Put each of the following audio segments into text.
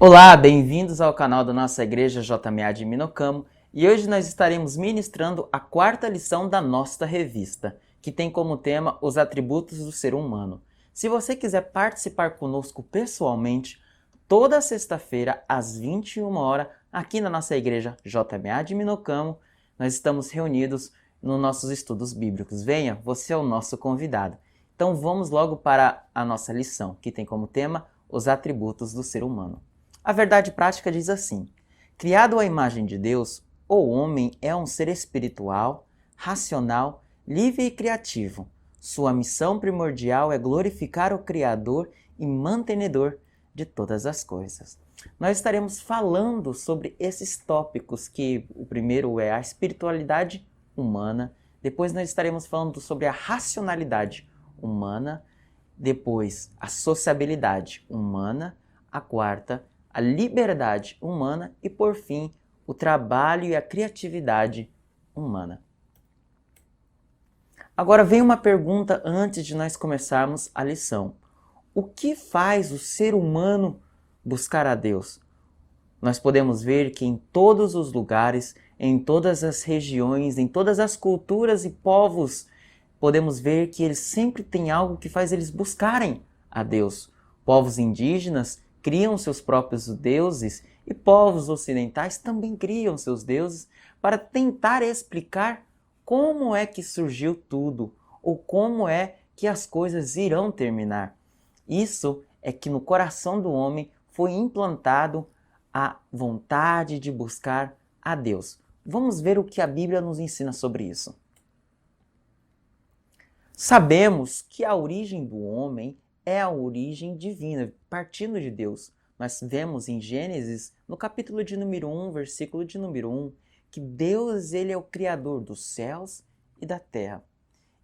Olá, bem-vindos ao canal da nossa igreja JMA de Minocamo, e hoje nós estaremos ministrando a quarta lição da nossa revista, que tem como tema os atributos do ser humano. Se você quiser participar conosco pessoalmente, toda sexta-feira às 21 horas, aqui na nossa igreja JMA de Minocamo, nós estamos reunidos nos nossos estudos bíblicos. Venha, você é o nosso convidado. Então vamos logo para a nossa lição, que tem como tema os atributos do ser humano. A verdade prática diz assim: criado à imagem de Deus, o homem é um ser espiritual, racional, livre e criativo. Sua missão primordial é glorificar o Criador e mantenedor de todas as coisas. Nós estaremos falando sobre esses tópicos, que o primeiro é a espiritualidade humana, depois nós estaremos falando sobre a racionalidade humana, depois a sociabilidade humana, a quarta, a liberdade humana e, por fim, o trabalho e a criatividade humana. Agora vem uma pergunta antes de nós começarmos a lição. O que faz o ser humano buscar a Deus? Nós podemos ver que em todos os lugares, em todas as regiões, em todas as culturas e povos, podemos ver que eles sempre têm algo que faz eles buscarem a Deus. Povos indígenas criam seus próprios deuses e povos ocidentais também criam seus deuses para tentar explicar como é que surgiu tudo ou como é que as coisas irão terminar. Isso é que no coração do homem foi implantado a vontade de buscar a Deus. Vamos ver o que a Bíblia nos ensina sobre isso. Sabemos que a origem do homem é a origem divina, partindo de Deus. Nós vemos em Gênesis, no capítulo de número 1, versículo de número 1, que Deus ele é o Criador dos céus e da terra.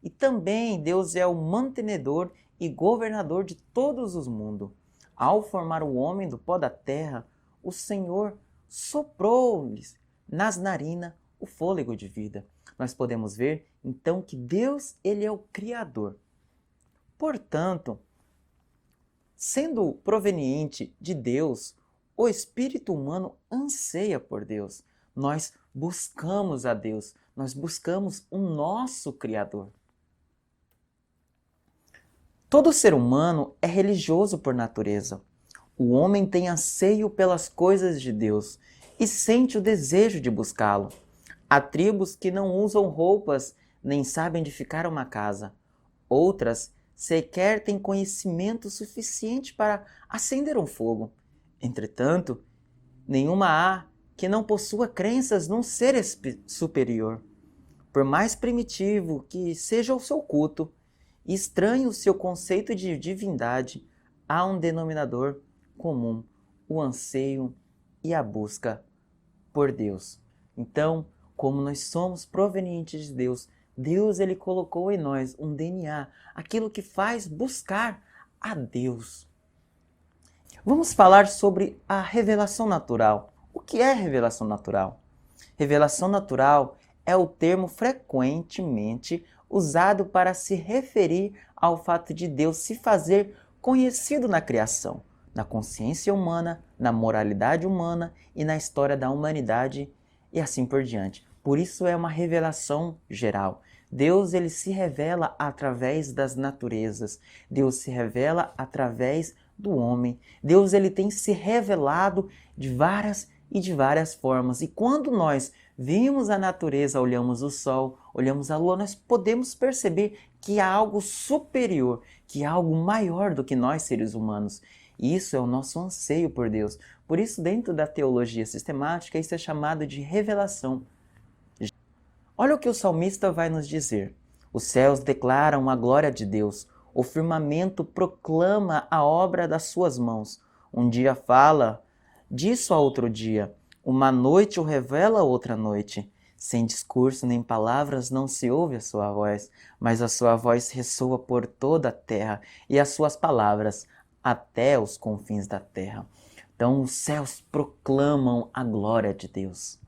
E também Deus é o mantenedor e governador de todos os mundos. Ao formar o homem do pó da terra, o Senhor soprou-lhes nas narinas o fôlego de vida. Nós podemos ver, então, que Deus ele é o Criador. Portanto, sendo proveniente de Deus, o espírito humano anseia por Deus. Nós buscamos a Deus, nós buscamos o nosso Criador. Todo ser humano é religioso por natureza. O homem tem anseio pelas coisas de Deus e sente o desejo de buscá-lo. Há tribos que não usam roupas nem sabem edificar uma casa. Outras sequer têm conhecimento suficiente para acender um fogo. Entretanto, nenhuma há que não possua crenças num ser superior. Por mais primitivo que seja o seu culto, e estranho o seu conceito de divindade, há um denominador comum: o anseio e a busca por Deus. Então, como nós somos provenientes de Deus, Deus ele colocou em nós um DNA, aquilo que faz buscar a Deus. Vamos falar sobre a revelação natural. O que é revelação natural? Revelação natural é o termo frequentemente usado para se referir ao fato de Deus se fazer conhecido na criação, na consciência humana, na moralidade humana e na história da humanidade e assim por diante. Por isso é uma revelação geral. Deus ele se revela através das naturezas. Deus se revela através do homem. Deus ele tem se revelado de várias formas. E quando nós vimos a natureza, olhamos o sol, olhamos a lua, nós podemos perceber que há algo superior, que há algo maior do que nós seres humanos. E isso é o nosso anseio por Deus. Por isso, dentro da teologia sistemática, isso é chamado de revelação. Olha o que o salmista vai nos dizer. Os céus declaram a glória de Deus. O firmamento proclama a obra das suas mãos. Um dia fala disso a outro dia. Uma noite o revela a outra noite. Sem discurso nem palavras não se ouve a sua voz, mas a sua voz ressoa por toda a terra e as suas palavras até os confins da terra. Então os céus proclamam a glória de Deus.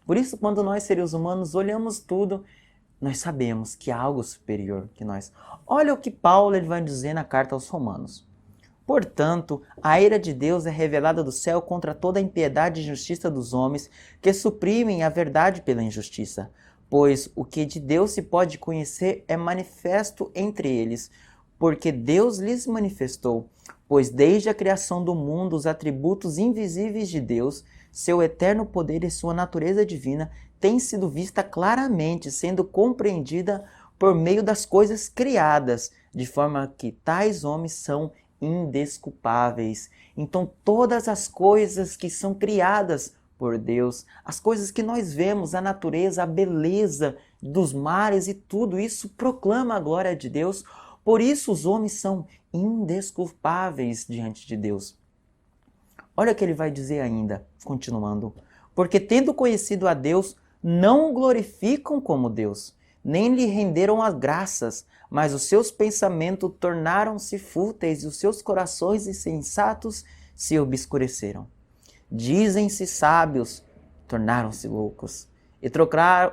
Por isso, quando nós, seres humanos, olhamos tudo, nós sabemos que há algo superior que nós. Olha o que Paulo ele vai dizer na carta aos Romanos. Portanto, a ira de Deus é revelada do céu contra toda a impiedade e injustiça dos homens que suprimem a verdade pela injustiça. Pois o que de Deus se pode conhecer é manifesto entre eles, porque Deus lhes manifestou. Pois desde a criação do mundo, os atributos invisíveis de Deus, seu eterno poder e sua natureza divina, têm sido vista claramente, sendo compreendida por meio das coisas criadas, de forma que tais homens são indesculpáveis. Então todas as coisas que são criadas por Deus, as coisas que nós vemos, a natureza, a beleza dos mares e tudo isso proclama a glória de Deus. Por isso os homens são indesculpáveis diante de Deus. Olha o que ele vai dizer ainda, continuando. Porque tendo conhecido a Deus, não o glorificam como Deus, nem lhe renderam as graças, mas os seus pensamentos tornaram-se fúteis e os seus corações insensatos se obscureceram. Dizem-se sábios, tornaram-se loucos, e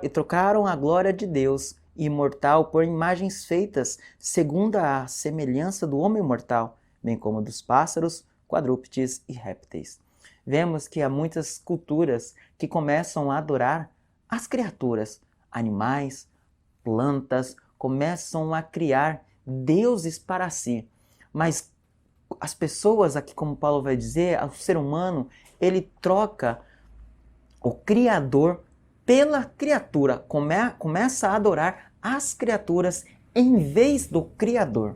trocaram a glória de Deus, imortal, por imagens feitas segundo a semelhança do homem mortal, bem como dos pássaros, quadrúpedes e répteis. Vemos que há muitas culturas que começam a adorar as criaturas, animais, plantas, começam a criar deuses para si. Mas as pessoas, aqui como Paulo vai dizer, o ser humano, ele troca o Criador pela criatura, começa a adorar as criaturas em vez do Criador.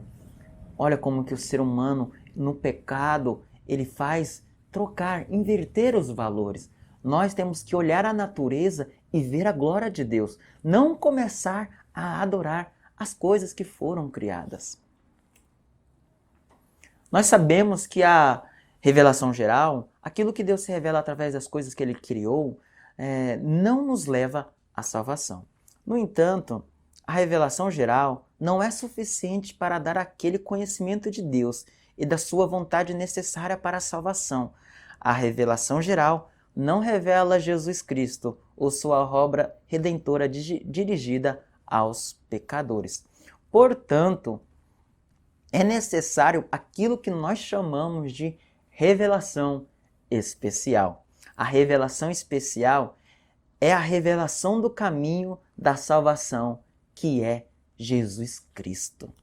Olha como que o ser humano, no pecado, ele faz trocar, inverter os valores. Nós temos que olhar a natureza e ver a glória de Deus, não começar a adorar as coisas que foram criadas. Nós sabemos que a revelação geral, aquilo que Deus se revela através das coisas que Ele criou, não nos leva à salvação. No entanto, a revelação geral não é suficiente para dar aquele conhecimento de Deus e da sua vontade necessária para a salvação. A revelação geral não revela Jesus Cristo ou sua obra redentora dirigida aos pecadores. Portanto, é necessário aquilo que nós chamamos de revelação especial. A revelação especial é a revelação do caminho da salvação, que é Jesus Cristo.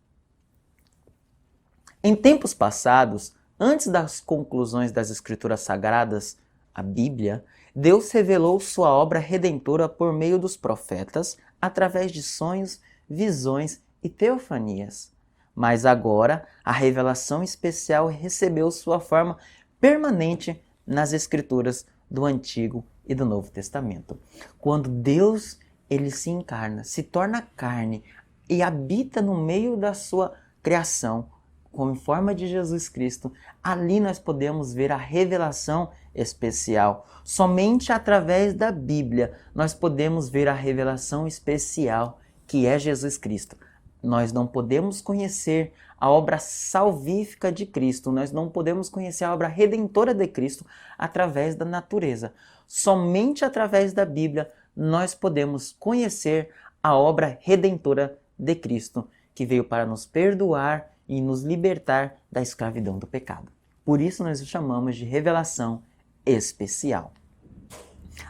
Em tempos passados, antes das conclusões das Escrituras Sagradas, a Bíblia, Deus revelou sua obra redentora por meio dos profetas, através de sonhos, visões e teofanias. Mas agora, a revelação especial recebeu sua forma permanente nas Escrituras do Antigo e do Novo Testamento. Quando Deus ele se encarna, se torna carne e habita no meio da sua criação, como em forma de Jesus Cristo, ali nós podemos ver a revelação especial. Somente através da Bíblia nós podemos ver a revelação especial, que é Jesus Cristo. Nós não podemos conhecer a obra salvífica de Cristo, nós não podemos conhecer a obra redentora de Cristo através da natureza. Somente através da Bíblia nós podemos conhecer a obra redentora de Cristo, que veio para nos perdoar e nos libertar da escravidão do pecado. Por isso nós o chamamos de revelação especial.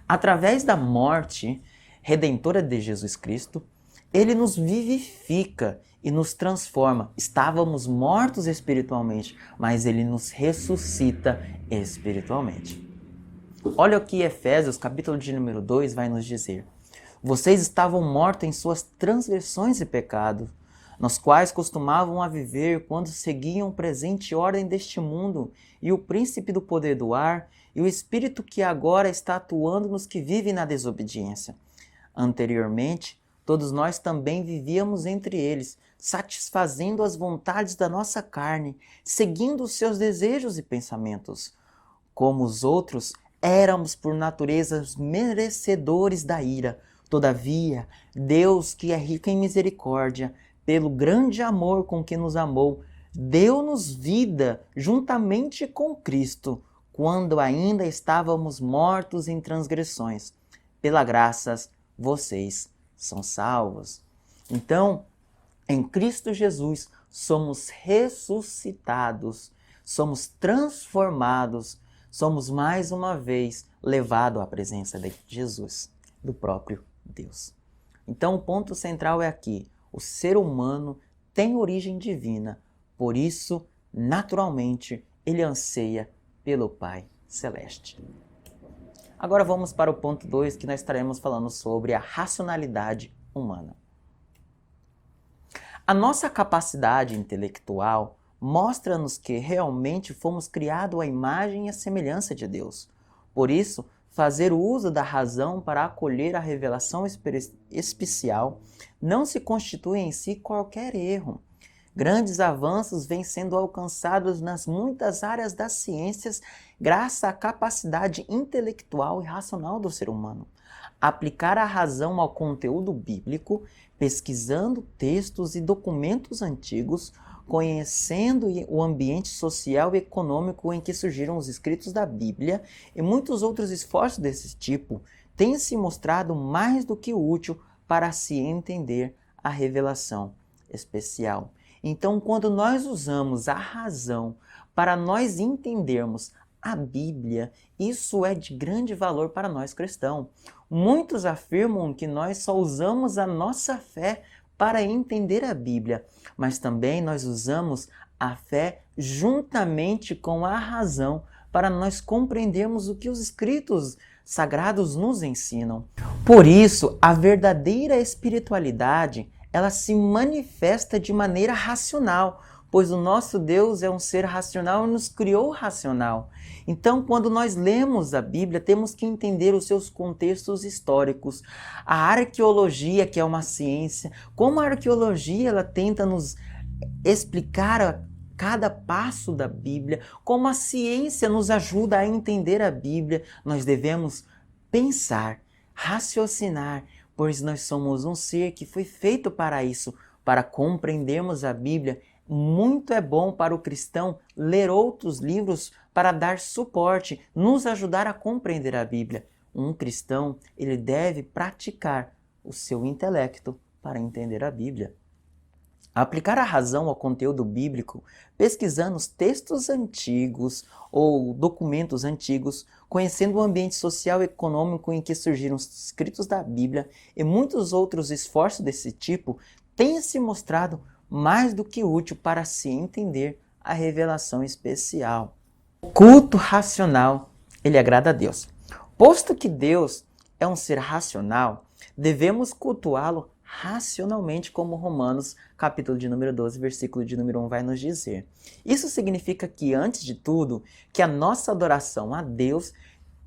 Através da morte redentora de Jesus Cristo, ele nos vivifica e nos transforma. Estávamos mortos espiritualmente, mas ele nos ressuscita espiritualmente. Olha o que Efésios, capítulo de número 2, vai nos dizer. Vocês estavam mortos em suas transgressões e pecados, nos quais costumavam a viver quando seguiam a presente ordem deste mundo e o príncipe do poder do ar e o espírito que agora está atuando nos que vivem na desobediência. Anteriormente, todos nós também vivíamos entre eles, satisfazendo as vontades da nossa carne, seguindo os seus desejos e pensamentos. Como os outros, éramos por natureza merecedores da ira. Todavia, Deus, que é rico em misericórdia, pelo grande amor com que nos amou, deu-nos vida juntamente com Cristo, quando ainda estávamos mortos em transgressões. Pela graça, vocês são salvos. Então, em Cristo Jesus, somos ressuscitados, somos transformados, somos mais uma vez levados à presença de Jesus, do próprio Deus. Então o ponto central é aqui: o ser humano tem origem divina, por isso, naturalmente, ele anseia pelo Pai Celeste. Agora vamos para o ponto 2, que nós estaremos falando sobre a racionalidade humana. A nossa capacidade intelectual mostra-nos que realmente fomos criados à imagem e à semelhança de Deus. Por isso, fazer uso da razão para acolher a revelação especial não se constitui em si qualquer erro. Grandes avanços vêm sendo alcançados nas muitas áreas das ciências graças à capacidade intelectual e racional do ser humano. Aplicar a razão ao conteúdo bíblico, pesquisando textos e documentos antigos, conhecendo o ambiente social e econômico em que surgiram os escritos da Bíblia e muitos outros esforços desse tipo, tem se mostrado mais do que útil para se entender a revelação especial. Então, quando nós usamos a razão para nós entendermos a Bíblia, isso é de grande valor para nós cristãos. Muitos afirmam que nós só usamos a nossa fé para entender a Bíblia, mas também nós usamos a fé juntamente com a razão para nós compreendermos o que os escritos sagrados nos ensinam. Por isso, a verdadeira espiritualidade, ela se manifesta de maneira racional, pois o nosso Deus é um ser racional e nos criou racional. Então, quando nós lemos a Bíblia, temos que entender os seus contextos históricos. A arqueologia, que é uma ciência, como a arqueologia ela tenta nos explicar cada passo da Bíblia, como a ciência nos ajuda a entender a Bíblia, nós devemos pensar, raciocinar, pois nós somos um ser que foi feito para isso, para compreendermos a Bíblia. Muito é bom para o cristão ler outros livros para dar suporte, nos ajudar a compreender a Bíblia. Um cristão, ele deve praticar o seu intelecto para entender a Bíblia. Aplicar a razão ao conteúdo bíblico, pesquisando os textos antigos ou documentos antigos, conhecendo o ambiente social e econômico em que surgiram os escritos da Bíblia e muitos outros esforços desse tipo, tem se mostrado mais do que útil para se entender a revelação especial. O culto racional, ele agrada a Deus. Posto que Deus é um ser racional, devemos cultuá-lo racionalmente, como Romanos, capítulo de número 12, versículo de número 1 vai nos dizer. Isso significa que, antes de tudo, que a nossa adoração a Deus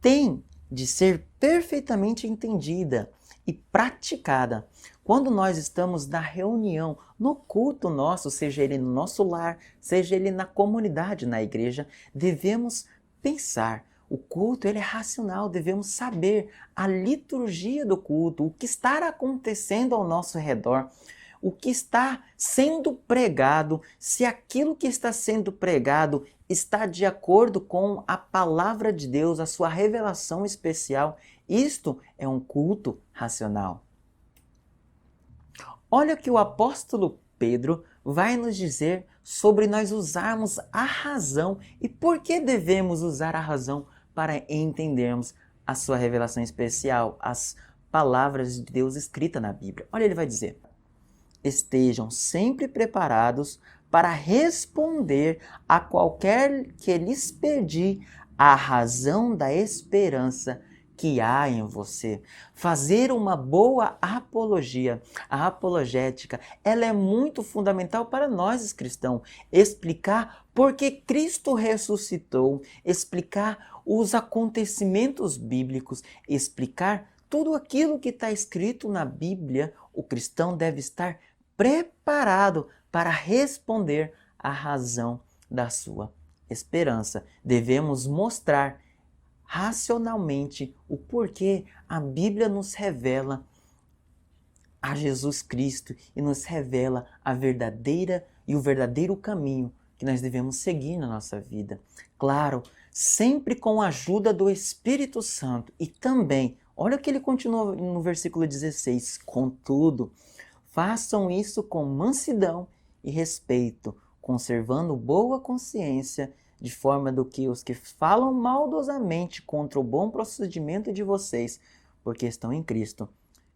tem de ser perfeitamente entendida e praticada. Quando nós estamos na reunião, no culto nosso, seja ele no nosso lar, seja ele na comunidade, na igreja, devemos pensar. O culto ele é racional, devemos saber a liturgia do culto, o que está acontecendo ao nosso redor, o que está sendo pregado, se aquilo que está sendo pregado está de acordo com a palavra de Deus, a sua revelação especial. Isto é um culto racional. Olha o que o apóstolo Pedro vai nos dizer sobre nós usarmos a razão e por que devemos usar a razão para entendermos a sua revelação especial, as palavras de Deus escritas na Bíblia. Olha, ele vai dizer: estejam sempre preparados para responder a qualquer que lhes pedir a razão da esperança que há em você. Fazer uma boa apologia, a apologética, ela é muito fundamental para nós cristãos. Explicar por que Cristo ressuscitou, explicar os acontecimentos bíblicos, explicar tudo aquilo que está escrito na Bíblia. O cristão deve estar preparado para responder à razão da sua esperança. Devemos mostrar racionalmente o porquê a Bíblia nos revela a Jesus Cristo e nos revela a verdadeira e o verdadeiro caminho que nós devemos seguir na nossa vida. Claro, sempre com a ajuda do Espírito Santo e também, olha o que ele continua no versículo 16, contudo, façam isso com mansidão e respeito, conservando boa consciência de forma do que os que falam maldosamente contra o bom procedimento de vocês, porque estão em Cristo,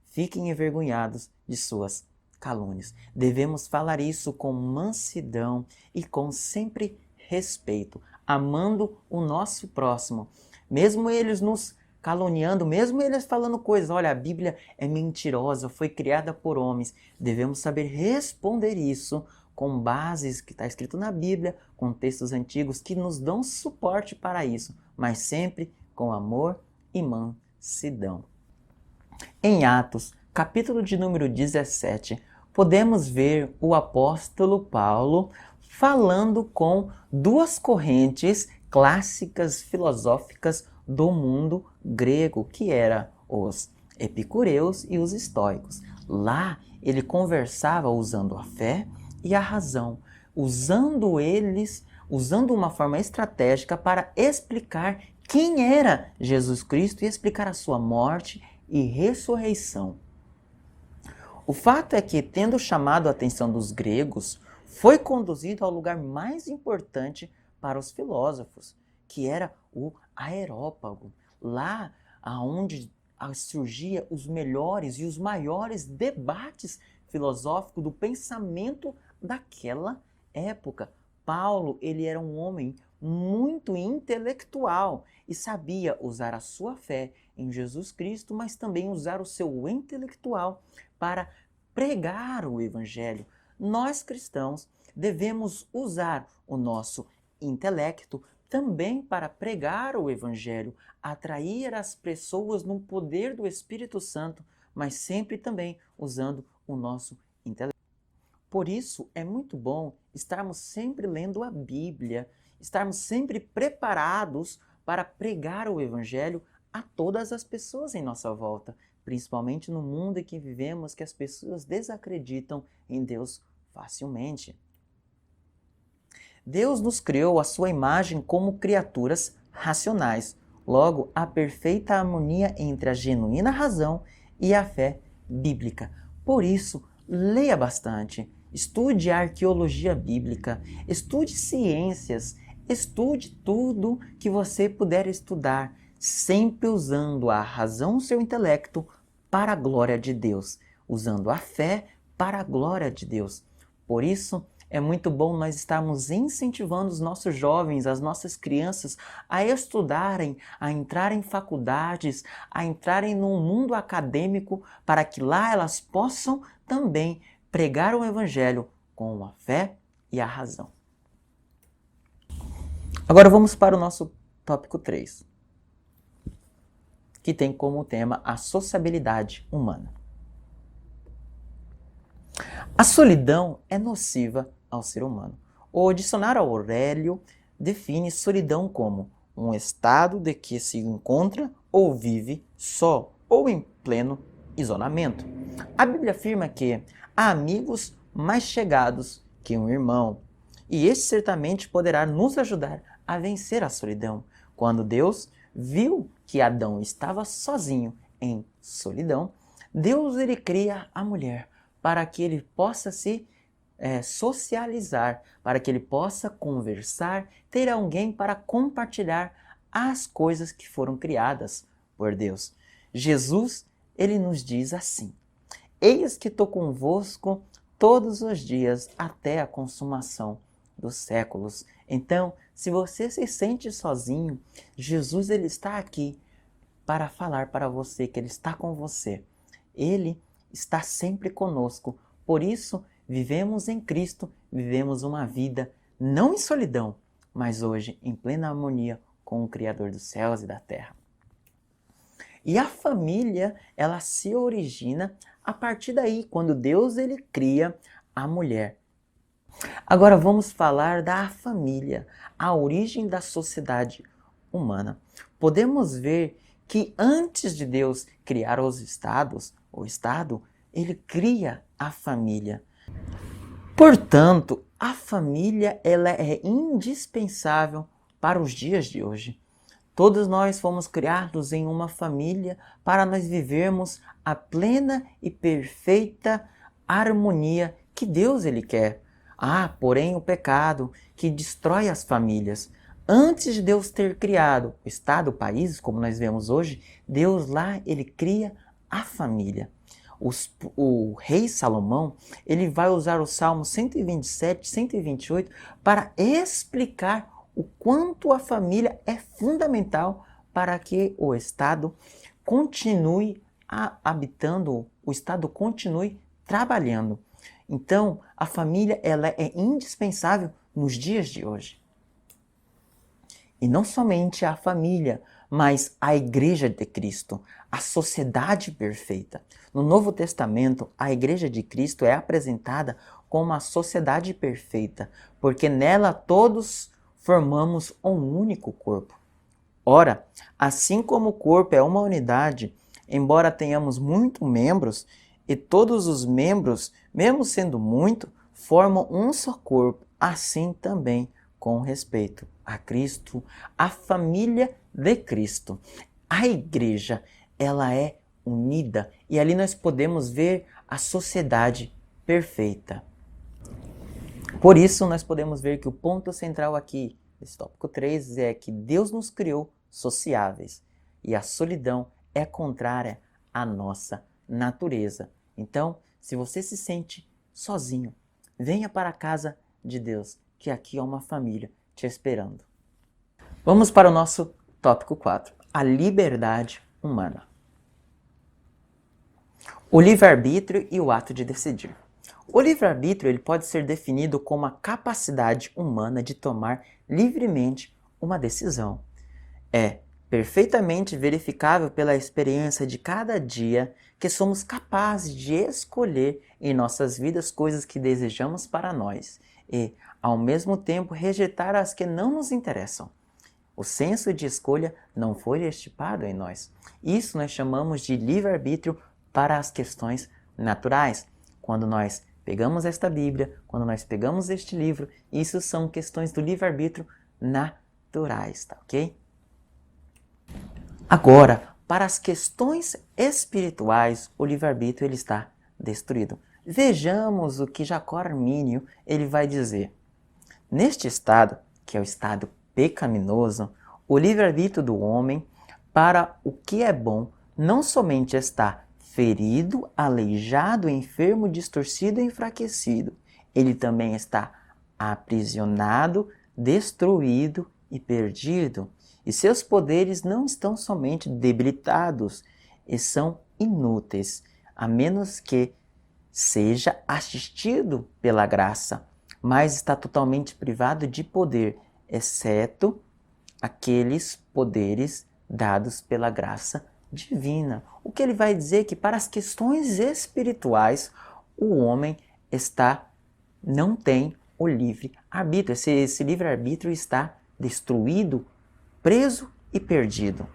fiquem envergonhados de suas calúnias. Devemos falar isso com mansidão e com sempre respeito, amando o nosso próximo, mesmo eles nos caluniando, mesmo eles falando coisas, olha, a Bíblia é mentirosa, foi criada por homens. Devemos saber responder isso com bases que está escrito na Bíblia, com textos antigos que nos dão suporte para isso, mas sempre com amor e mansidão. Em Atos, capítulo de número 17, podemos ver o apóstolo Paulo falando com duas correntes clássicas filosóficas do mundo grego, que eram os epicureus e os estoicos. Lá ele conversava usando a fé e a razão, usando uma forma estratégica para explicar quem era Jesus Cristo e explicar a sua morte e ressurreição. O fato é que, tendo chamado a atenção dos gregos, foi conduzido ao lugar mais importante para os filósofos, que era o Areópago, lá onde surgia os melhores e os maiores debates filosóficos do pensamento daquela época. Paulo, ele era um homem muito intelectual e sabia usar a sua fé em Jesus Cristo, mas também usar o seu intelectual para pregar o Evangelho. Nós cristãos devemos usar o nosso intelecto também para pregar o Evangelho, atrair as pessoas no poder do Espírito Santo, mas sempre também usando o nosso intelecto. Por isso, é muito bom estarmos sempre lendo a Bíblia, estarmos sempre preparados para pregar o Evangelho a todas as pessoas em nossa volta, principalmente no mundo em que vivemos, que as pessoas desacreditam em Deus facilmente. Deus nos criou à sua imagem como criaturas racionais. Logo, há perfeita harmonia entre a genuína razão e a fé bíblica. Por isso, leia bastante, estude a arqueologia bíblica, estude ciências, estude tudo que você puder estudar, sempre usando a razão, o seu intelecto, para a glória de Deus, usando a fé para a glória de Deus. Por isso, é muito bom nós estarmos incentivando os nossos jovens, as nossas crianças a estudarem, a entrarem em faculdades, a entrarem no mundo acadêmico, para que lá elas possam também pregar o Evangelho com a fé e a razão. Agora vamos para o nosso tópico 3, que tem como tema a sociabilidade humana. A solidão é nociva ao ser humano. O dicionário Aurélio define solidão como um estado de que se encontra ou vive só ou em pleno isolamento. A Bíblia afirma que há amigos mais chegados que um irmão, e este certamente poderá nos ajudar a vencer a solidão. Quando Deus viu que Adão estava sozinho em solidão, Deus ele cria a mulher para que ele possa se socializar, para que ele possa conversar, ter alguém para compartilhar as coisas que foram criadas por Deus. Jesus, ele nos diz assim: eis que estou convosco todos os dias até a consumação dos séculos. Então, se você se sente sozinho, Jesus ele está aqui para falar para você que ele está com você. Ele está sempre conosco. Por isso, vivemos em Cristo, vivemos uma vida não em solidão, mas hoje em plena harmonia com o Criador dos céus e da terra. E a família, ela se origina a partir daí, quando Deus ele cria a mulher. Agora vamos falar da família, a origem da sociedade humana. Podemos ver que antes de Deus criar os estados, o Estado, ele cria a família. Portanto, a família ela é indispensável para os dias de hoje. Todos nós fomos criados em uma família para nós vivermos a plena e perfeita harmonia que Deus ele quer. Porém o pecado que destrói as famílias. Antes de Deus ter criado o Estado, o país, como nós vemos hoje, Deus lá, ele cria a família. O rei Salomão, ele vai usar o Salmo 127, 128 para explicar o quanto a família é fundamental para que o Estado continue habitando, o Estado continue trabalhando. Então, a família ela é indispensável nos dias de hoje. E não somente a família, mas a Igreja de Cristo, a sociedade perfeita. No Novo Testamento, a Igreja de Cristo é apresentada como a sociedade perfeita, porque nela todos formamos um único corpo. Ora, assim como o corpo é uma unidade, embora tenhamos muitos membros, e todos os membros, mesmo sendo muito, formam um só corpo, assim também com respeito a Cristo, a família de Cristo. A igreja, ela é unida e ali nós podemos ver a sociedade perfeita. Por isso, nós podemos ver que o ponto central aqui, desse tópico 3, é que Deus nos criou sociáveis e a solidão é contrária à nossa natureza. Então, se você se sente sozinho, venha para a casa de Deus, que aqui é uma família te esperando. Vamos para o nosso tópico 4, a liberdade humana. O livre-arbítrio e o ato de decidir. O livre-arbítrio ele pode ser definido como a capacidade humana de tomar livremente uma decisão. É perfeitamente verificável pela experiência de cada dia que somos capazes de escolher em nossas vidas coisas que desejamos para nós e, ao mesmo tempo, rejeitar as que não nos interessam. O senso de escolha não foi estipado em nós. Isso nós chamamos de livre-arbítrio para as questões naturais. Quando nós pegamos esta Bíblia, quando nós pegamos este livro, isso são questões do livre-arbítrio naturais, tá ok? Agora, para as questões espirituais, o livre-arbítrio ele está destruído. Vejamos o que Jacó Armínio ele vai dizer. Neste estado, que é o estado pecaminoso, o livre-arbítrio do homem para o que é bom não somente está ferido, aleijado, enfermo, distorcido e enfraquecido, ele também está aprisionado, destruído e perdido. E seus poderes não estão somente debilitados e são inúteis, a menos que seja assistido pela graça, mas está totalmente privado de poder, exceto aqueles poderes dados pela graça divina. O que ele vai dizer é que para as questões espirituais, o homem não tem o livre-arbítrio. Esse livre-arbítrio está destruído, preso e perdido.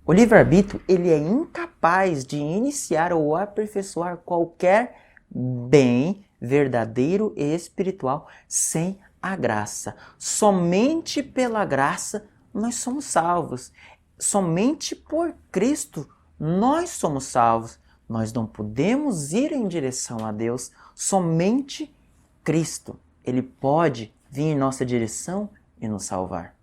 O livre-arbítrio ele é incapaz de iniciar ou aperfeiçoar qualquer bem verdadeiro e espiritual sem a graça. Somente pela graça nós somos salvos. Somente por Cristo nós somos salvos. Nós não podemos ir em direção a Deus. Somente Cristo. Ele pode vir em nossa direção e nos salvar.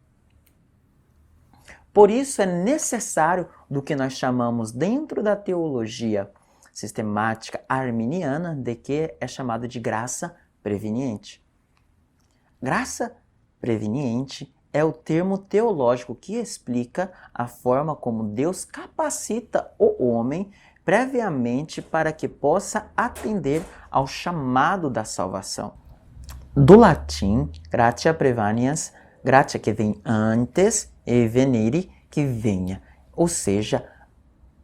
Por isso é necessário do que nós chamamos dentro da teologia sistemática arminiana de que é chamado de graça preveniente. Graça preveniente é o termo teológico que explica a forma como Deus capacita o homem previamente para que possa atender ao chamado da salvação. Do latim, gratia preveniens, gratia que vem antes e venire que venha, ou seja,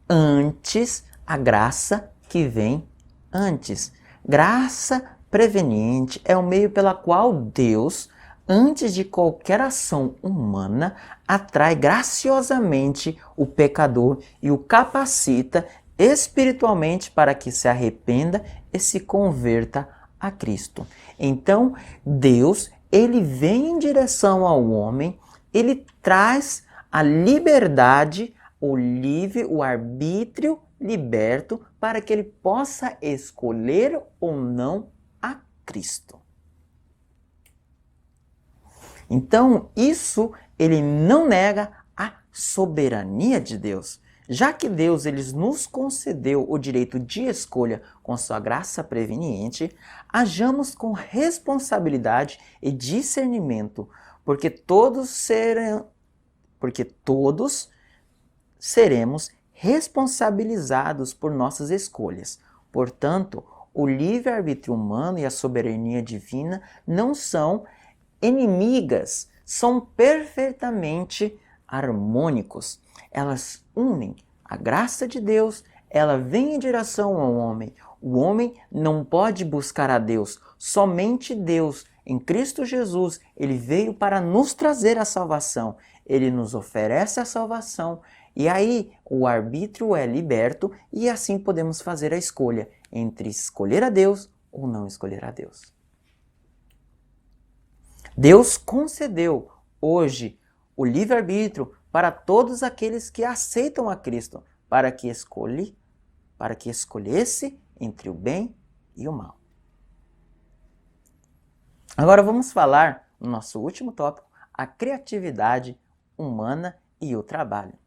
antes a graça que vem antes. Graça preveniente é o meio pela qual Deus, antes de qualquer ação humana, atrai graciosamente o pecador e o capacita espiritualmente para que se arrependa e se converta a Cristo. Então, Deus, ele vem em direção ao homem, ele traz a liberdade, o arbítrio liberto para que ele possa escolher ou não a Cristo. Então, isso ele não nega a soberania de Deus. Já que Deus ele nos concedeu o direito de escolha com sua graça preveniente, hajamos com responsabilidade e discernimento, porque todos seremos responsabilizados por nossas escolhas. Portanto, o livre-arbítrio humano e a soberania divina não são inimigas, são perfeitamente harmônicos. Elas unem a graça de Deus, ela vem em direção ao homem. O homem não pode buscar a Deus, somente Deus. Em Cristo Jesus, ele veio para nos trazer a salvação. Ele nos oferece a salvação e aí o arbítrio é liberto e assim podemos fazer a escolha entre escolher a Deus ou não escolher a Deus. Deus concedeu hoje o livre-arbítrio para todos aqueles que aceitam a Cristo, para que escolhesse entre o bem e o mal. Agora vamos falar no nosso último tópico, a criatividade humana e o trabalho.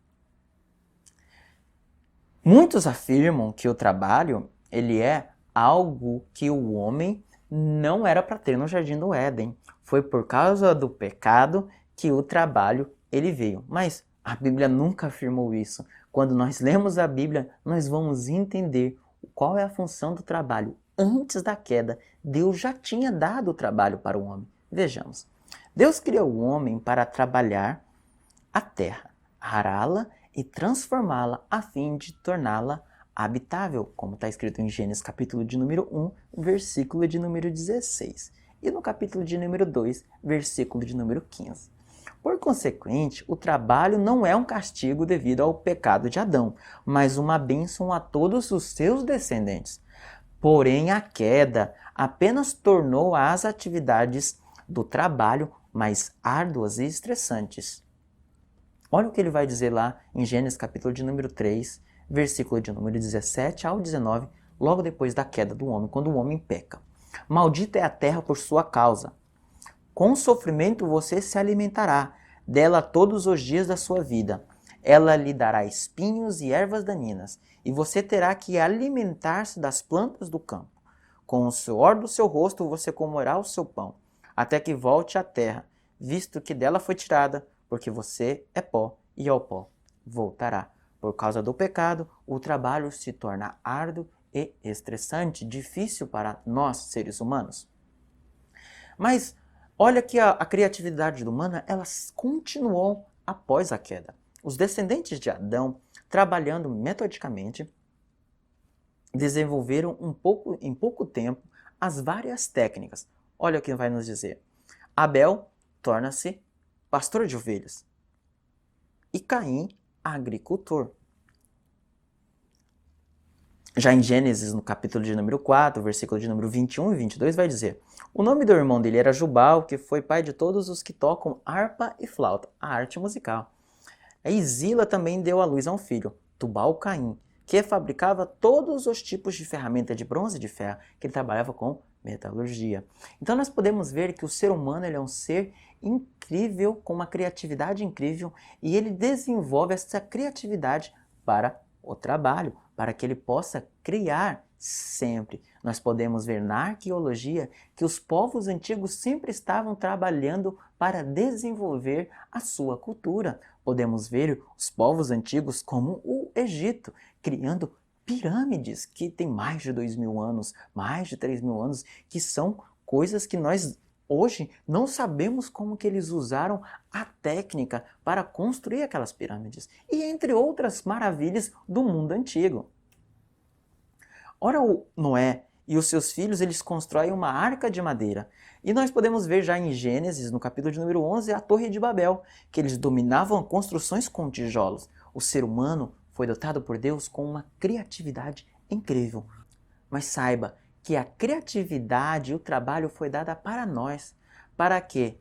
Muitos afirmam que o trabalho ele é algo que o homem não era para ter no Jardim do Éden. Foi por causa do pecado que o trabalho ele veio. Mas a Bíblia nunca afirmou isso. Quando nós lemos a Bíblia, nós vamos entender qual é a função do trabalho. Antes da queda, Deus já tinha dado o trabalho para o homem. Vejamos. Deus criou o homem para trabalhar a terra, ará-la e transformá-la a fim de torná-la habitável, como está escrito em Gênesis capítulo de número 1, versículo de número 16, e no capítulo de número 2, versículo de número 15. Por consequente, o trabalho não é um castigo devido ao pecado de Adão, mas uma bênção a todos os seus descendentes. Porém, a queda apenas tornou as atividades do trabalho mais árduas e estressantes. Olha o que ele vai dizer lá em Gênesis capítulo de número 3, versículo de número 17 ao 19, logo depois da queda do homem, quando o homem peca. Maldita é a terra por sua causa. Com sofrimento você se alimentará dela todos os dias da sua vida. Ela lhe dará espinhos e ervas daninhas, e você terá que alimentar-se das plantas do campo. Com o suor do seu rosto você comerá o seu pão, até que volte à terra, visto que dela foi tirada, porque você é pó, e ao pó voltará. Por causa do pecado, o trabalho se torna árduo e estressante, difícil para nós, seres humanos. Mas olha que a criatividade humana, ela continuou após a queda. Os descendentes de Adão, trabalhando metodicamente, desenvolveram em pouco tempo as várias técnicas. Olha o que vai nos dizer. Abel torna-se pastor de ovelhas e Caim, agricultor. Já em Gênesis, no capítulo de número 4, versículo de número 21 e 22, vai dizer: o nome do irmão dele era Jubal, que foi pai de todos os que tocam harpa e flauta, a arte musical. E Zila também deu à luz a um filho, Tubal-Caim, que fabricava todos os tipos de ferramenta de bronze e de ferro, que ele trabalhava com metalurgia. Então nós podemos ver que o ser humano ele é um ser incrível, com uma criatividade incrível, e ele desenvolve essa criatividade para o trabalho, para que ele possa criar sempre. Nós podemos ver na arqueologia que os povos antigos sempre estavam trabalhando para desenvolver a sua cultura. Podemos ver os povos antigos como o Egito, criando pirâmides que têm mais de 2.000 anos, mais de 3.000 anos, que são coisas que nós hoje não sabemos como que eles usaram a técnica para construir aquelas pirâmides. E entre outras maravilhas do mundo antigo. Ora, o Noé e os seus filhos, eles constroem uma arca de madeira. E nós podemos ver já em Gênesis, no capítulo de número 11, a Torre de Babel, que eles dominavam construções com tijolos. O ser humano foi dotado por Deus com uma criatividade incrível. Mas saiba que a criatividade e o trabalho foi dada para nós, para que,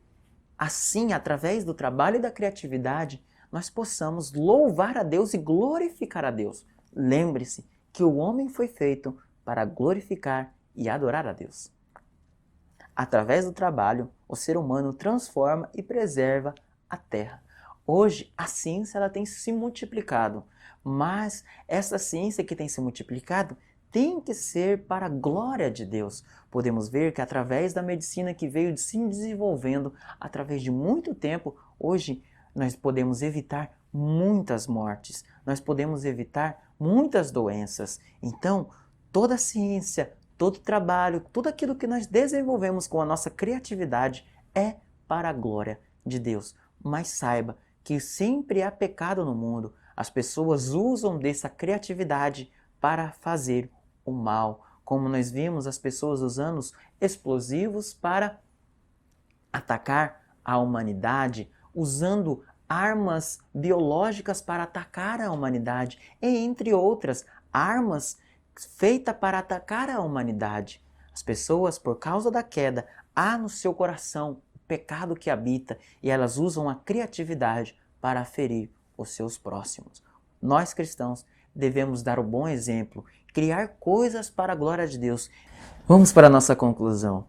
assim, através do trabalho e da criatividade, nós possamos louvar a Deus e glorificar a Deus. Lembre-se que o homem foi feito para glorificar e adorar a Deus. Através do trabalho, o ser humano transforma e preserva a terra. Hoje, a ciência ela tem se multiplicado, mas essa ciência que tem se multiplicado tem que ser para a glória de Deus. Podemos ver que através da medicina que veio se desenvolvendo através de muito tempo, hoje nós podemos evitar muitas mortes, nós podemos evitar muitas doenças. Então, toda a ciência, todo o trabalho, tudo aquilo que nós desenvolvemos com a nossa criatividade é para a glória de Deus. Mas saiba que sempre há pecado no mundo. As pessoas usam dessa criatividade para fazer o mal. Como nós vimos as pessoas usando explosivos para atacar a humanidade, usando armas biológicas para atacar a humanidade, e entre outras armas feitas para atacar a humanidade. As pessoas, por causa da queda, há no seu coração o pecado que habita e elas usam a criatividade para ferir os seus próximos. Nós cristãos devemos dar o bom exemplo, criar coisas para a glória de Deus. Vamos para a nossa conclusão.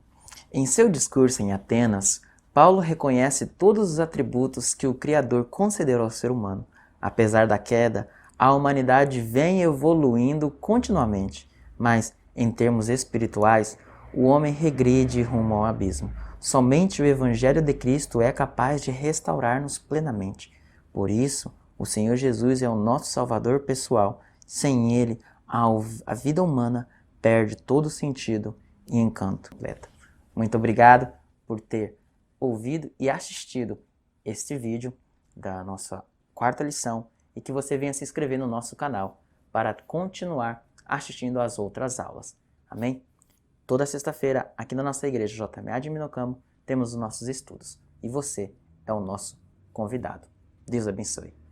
Em seu discurso em Atenas, Paulo reconhece todos os atributos que o Criador concedeu ao ser humano. Apesar da queda, a humanidade vem evoluindo continuamente, mas, em termos espirituais, o homem regride rumo ao abismo. Somente o Evangelho de Cristo é capaz de restaurar-nos plenamente. Por isso, o Senhor Jesus é o nosso Salvador pessoal. Sem Ele, a vida humana perde todo sentido e encanto. Muito obrigado por ter ouvido e assistido este vídeo da nossa quarta lição e que você venha se inscrever no nosso canal para continuar assistindo às outras aulas. Amém? Toda sexta-feira, aqui na nossa igreja JMA de Minocamo, temos os nossos estudos e você é o nosso convidado. Deus abençoe.